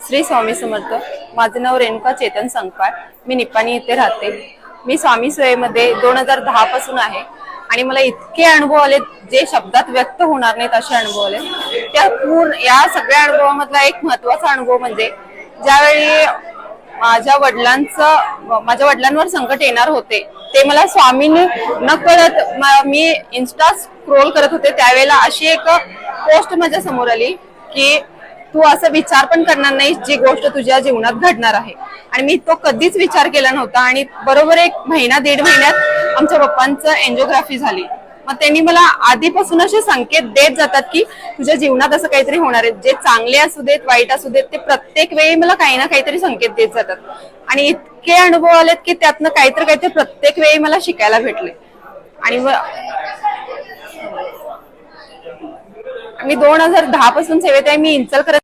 श्री स्वामी समर्थ. माझे नाव रेणुका चेतन संकपाळ. मी निपाणी येथे राहते. मी स्वामी सेवेमध्ये 2010 पासून आहे आणि मला इतके अनुभव आले जे शब्दात व्यक्त होणार नाहीत असे अनुभव आले. त्या पूर्ण या सगळ्या अनुभवामधला एक महत्वाचा अनुभव म्हणजे ज्यावेळी माझ्या वडिलांवर संकट येणार होते ते मला स्वामींनी नकळत मी इन्स्टा स्क्रोल करत होते त्यावेळेला अशी एक पोस्ट माझ्या समोर आली की तू असं विचार पण करणार नाही जी गोष्ट तुझ्या जीवनात घडणार आहे. आणि मी तो कधीच विचार केला नव्हता आणि बरोबर 1-1.5 महिन्यात आमच्या पप्पांचं एंजिओग्राफी झाली. मग त्यांनी मला आधीपासून असे संकेत देत जातात की तुझ्या जीवनात असं काहीतरी होणार आहे. जे चांगले असू देत वाईट असू देत ते प्रत्येक वेळी मला काही ना काहीतरी संकेत देत जातात. आणि इतके अनुभव आलेत की त्यातनं काहीतरी प्रत्येक वेळी मला शिकायला भेटले. आणि मी 2010 पासून सेवेत आहे. मी इंचलकरंजी